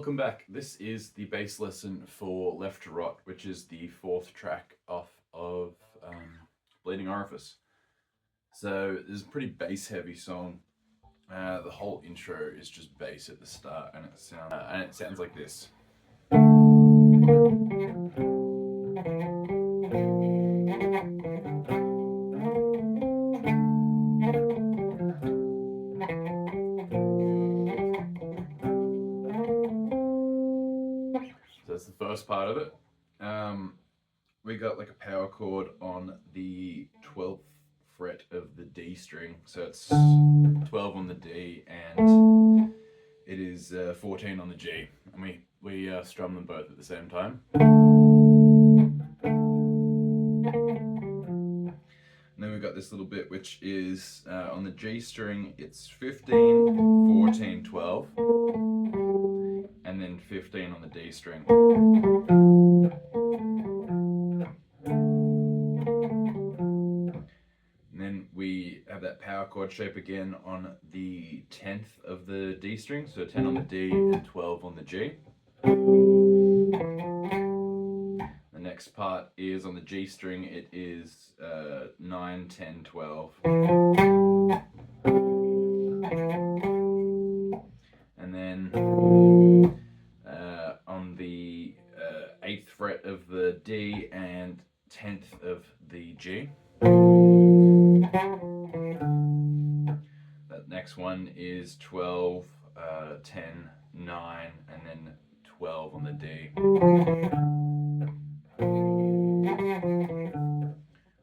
welcome back. This is the bass lesson for Left to Rot, which is the fourth track off of Bleeding Orifice. So this is a pretty bass heavy song. The whole intro is just bass at the start, and it sounds like this. So that's the first part of it. We got like a power chord on the 12th fret of the D string. So it's 12 on the D and it is 14 on the G. And we strum them both at the same time. And then we've got this little bit which is on the G string, it's 15, 14, 12. And then 15 on the D string. And then we have that power chord shape again on the 10th of the D string, so 10 on the D and 12 on the G. The next part is on the G string, it is 9, 10, 12. And then on the 8th fret of the D and 10th of the G. That next one is 12, 10, 9, and then 12 on the D.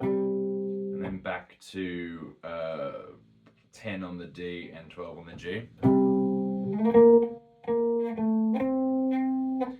And then back to 10 on the D and 12 on the G.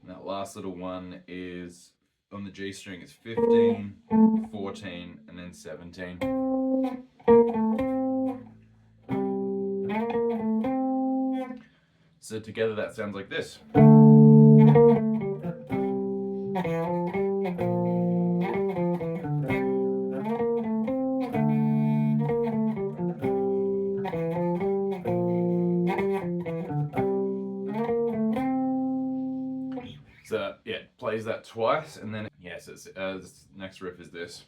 And that last little one is on the G string, it's 15, 14, and then 17. So together that sounds like this. So yeah, it plays that twice, and then yes, this next riff is this.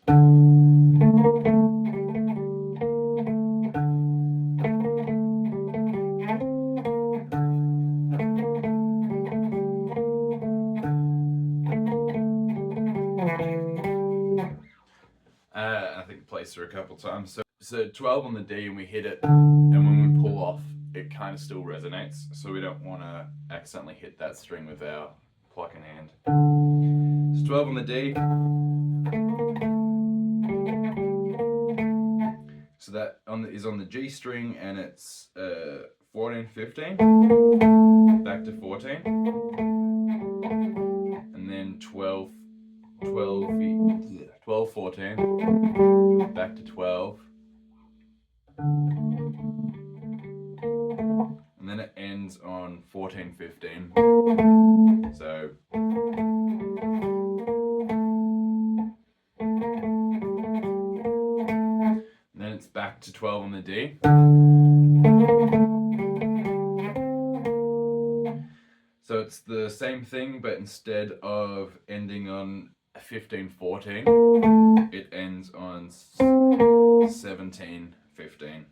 I think it plays through a couple times. So 12 on the D, and we hit it, and when we pull off, it kind of still resonates. So we don't want to accidentally hit that string with our pluck in hand. It's 12 on the D. So that is on the G string, and it's 14, 15, back to 14, and then 12, 14, back to 12, and then it ends on 14, 15. So and then it's back to 12 on the D. So it's the same thing, but instead of ending on 15, 14, it ends on 17, 15.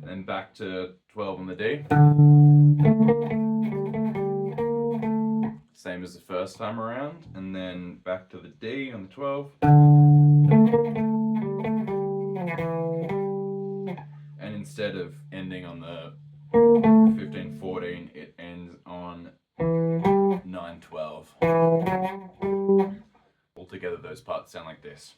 And then back to 12 on the D. Same as the first time around, and then back to the D on the 12. And instead of ending on the 15, 14, it ends on 9, 12. Altogether, those parts sound like this.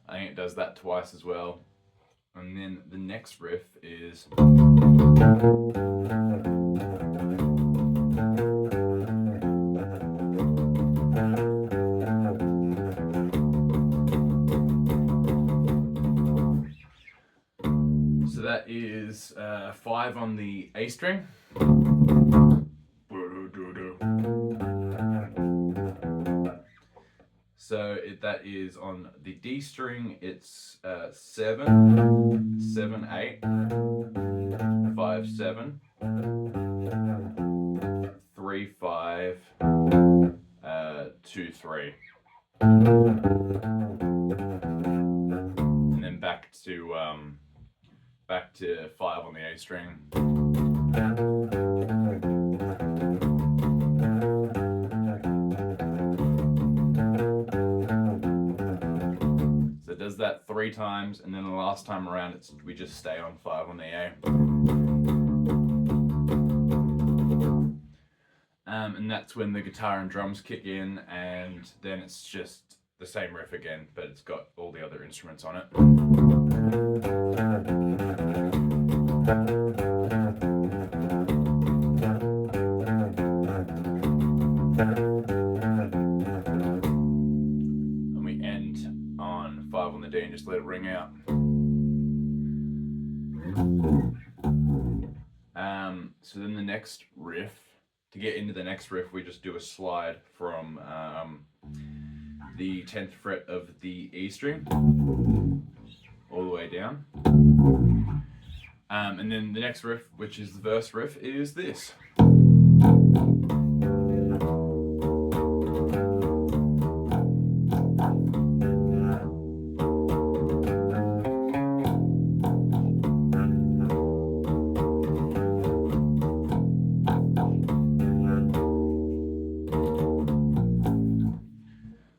I think it does that twice as well. And then the next riff is so that is 5 on the A string. So that is on the D string, it's 7, 7, 8, 5, 7, 3, 5, 2, 3. And then back to 5 on the A string. So it does that 3 times, and then the last time around we just stay on 5 on the A. And that's when the guitar and drums kick in, and then it's just the same riff again, but it's got all the other instruments on it. And we end on 5 on the D and just let it ring out. So then the next riff, to get into the next riff, we just do a slide from the 10th fret of the E string all the way down. And then the next riff, which is the verse riff, is this.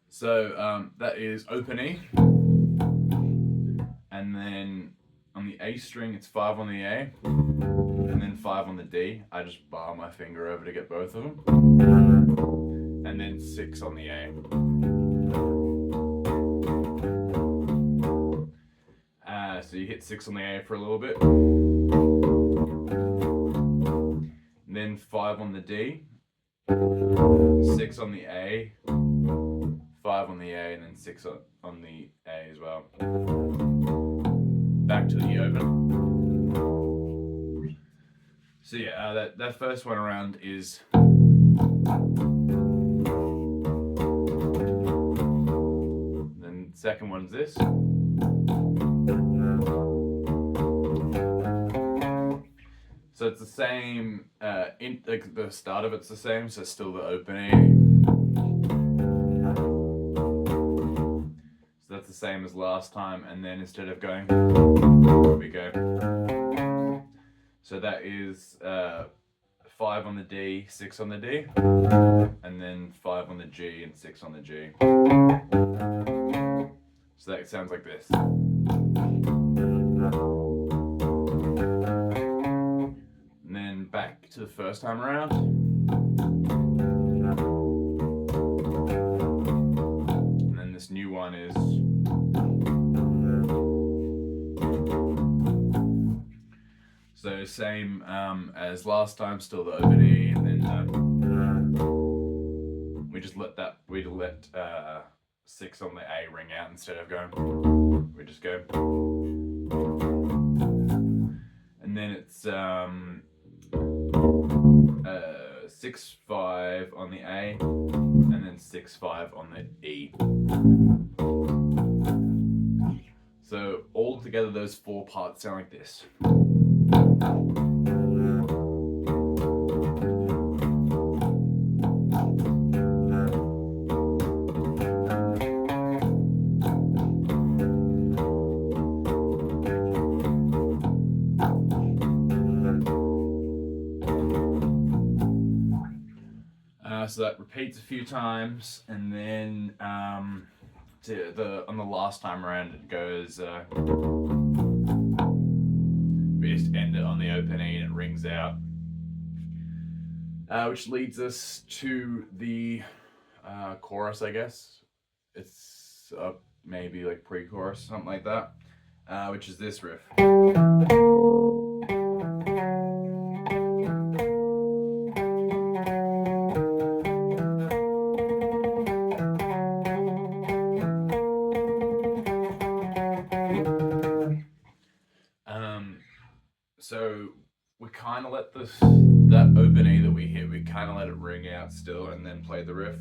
So that is open E, and then on the A string it's 5 on the A, and then 5 on the D. I just bar my finger over to get both of them, and then 6 on the A. So you hit 6 on the A for a little bit, and then 5 on the D, 6 on the A, 5 on the A, and then 6 on the A as well. Back to the E open. So yeah, that first one around is then the second one's this. So it's the same, like the start of it's the same, so it's still the open A. So that's the same as last time, and then instead of going, we go. So that is 5 on the D, 6 on the D, and then 5 on the G and 6 on the G. So that sounds like this. And then back to the first time around. And then this new one is so same as last time, still the open E, and then we just let 6 on the A ring out instead of going. We just go, and then it's 6 5 on the A, and then 6 5 on the E. So all together, those 4 parts sound like this. So that repeats a few times, and then on the last time around it goes. We just end it on the open E and it rings out, which leads us to the chorus, I guess. It's maybe like pre-chorus, something like that, which is this riff. kind of let that open E that we hit, we kind of let it ring out still and then play the riff.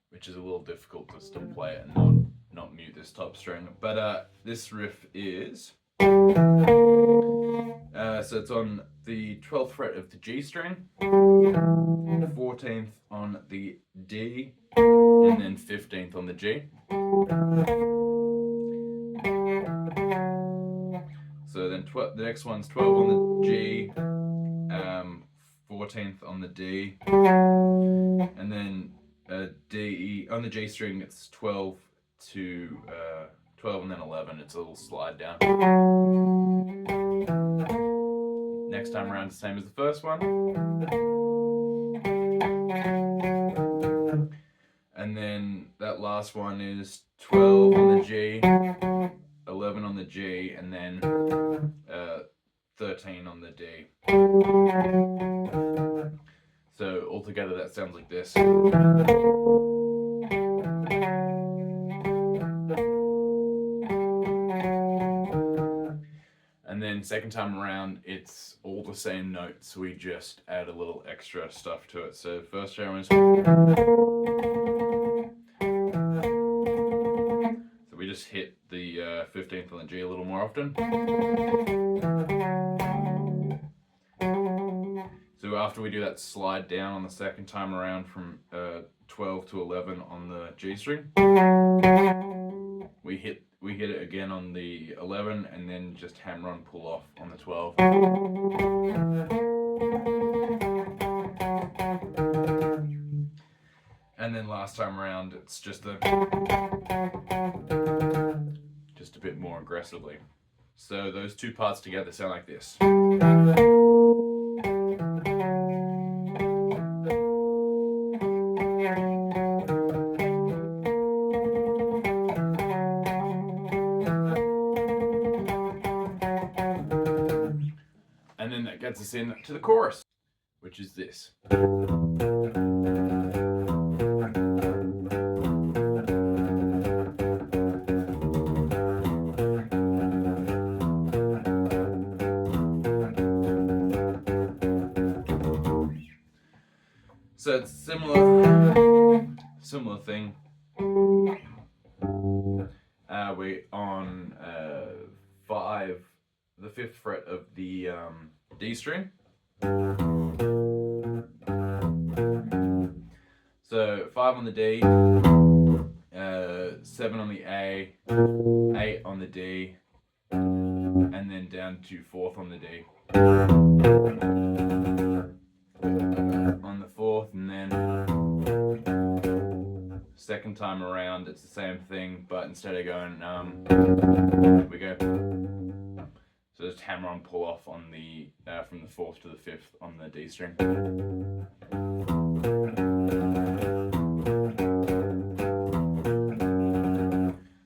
Which is a little difficult to still play it and not mute this top string. But this riff is... so it's on the 12th fret of the G string, 14th on the D, and then 15th on the G. So then the next one's 12 on the G, 14th on the D, and then D on the G string it's 12 to 12 and then 11. It's a little slide down. Next time around, the same as the first one. And then that last one is 12 on the G, 11 on the G, and then 13 on the D. So altogether that sounds like this. And then second time around, it's all the same notes. We just add a little extra stuff to it. So first time is... So we just hit the 15th on the G a little more often. So after we do that slide down on the second time around from 12 to 11 on the G string, we hit it again on the 11 and then just hammer on pull off on the 12. And then last time around it's just a bit more aggressively. So those two parts together sound like this. And then that gets us into the chorus, which is this. So it's similar thing. We on 5, the 5th fret of the D string. So 5 on the D, 7 on the A, 8 on the D, and then down to 4th on the D. On the 4th, and then second time around it's the same thing, but instead of going we go, so just hammer on pull off on the from the 4th to the 5th on the D string.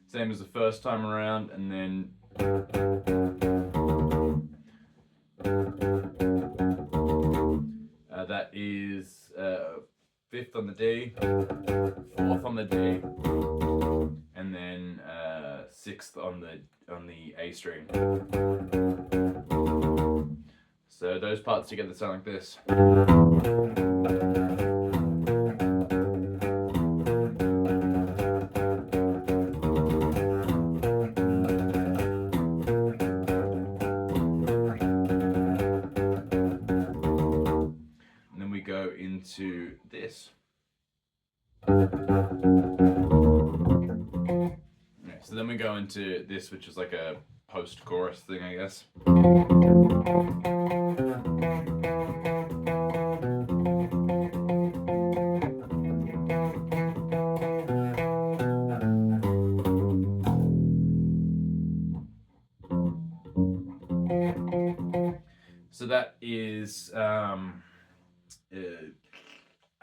Same as the first time around, and then that is 5th on the D, 4th on the D, and then 6th on the A string. So those parts together sound like this. Go into this. Yeah, so then we go into this, which is like a post-chorus thing, I guess. So that is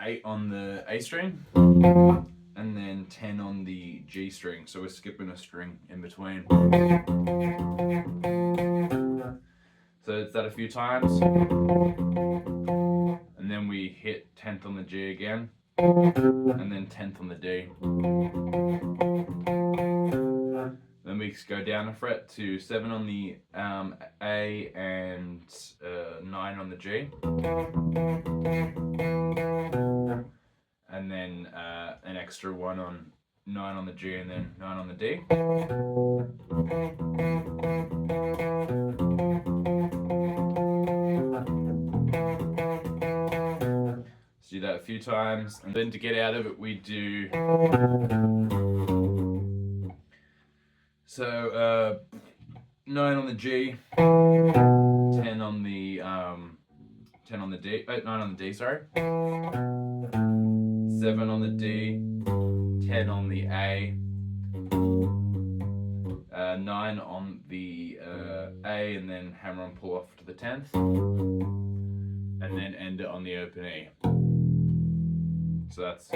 8 on the A string and then 10 on the G string, so we're skipping a string in between. So it's that a few times, and then we hit 10th on the G again, and then 10th on the D. Then Then we go down a fret to 7 on the A and 9 on the G. And then an extra 1 on 9 on the G and then 9 on the D. Let's do that a few times, and then to get out of it we do so 9 on the G, 10 on the 10 on the D, 9 on the D, sorry. 7 on the D, 10 on the A, 9 on the A, and then hammer and pull off to the 10th, and then end it on the open E. So that's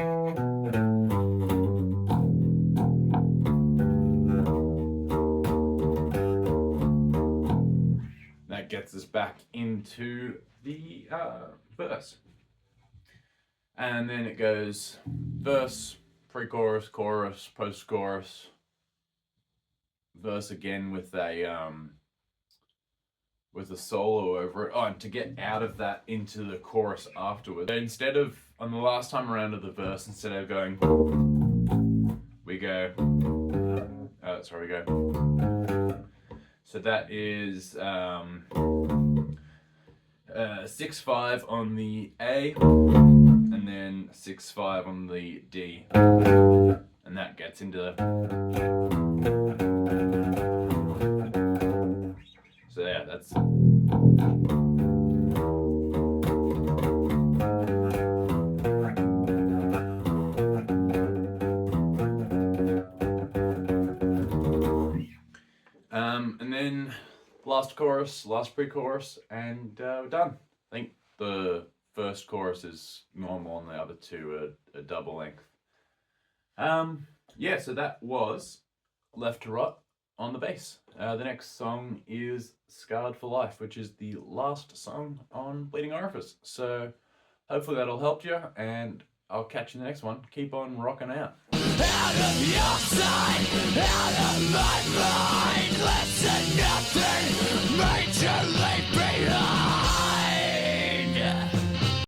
that gets us back into the verse. And then it goes verse, pre-chorus, chorus, post-chorus, verse again with a solo over it. Oh, and to get out of that into the chorus afterwards. Instead of, on the last time around of the verse, instead of going, we go, we go. So that is 6/5 on the A, and then 6/5 on the D, and that gets into the. So yeah, that's. And then last chorus, last pre-chorus, and we're done. I think the first chorus is normal and the other two are double length. Yeah, so that was Left to Right on the bass. The next song is Scarred for Life, which is the last song on Bleeding Orifice. So hopefully that'll help you, and I'll catch you in the next one. Keep on rocking out. Out of your sight, out of my mind, less than nothing, majorly behind.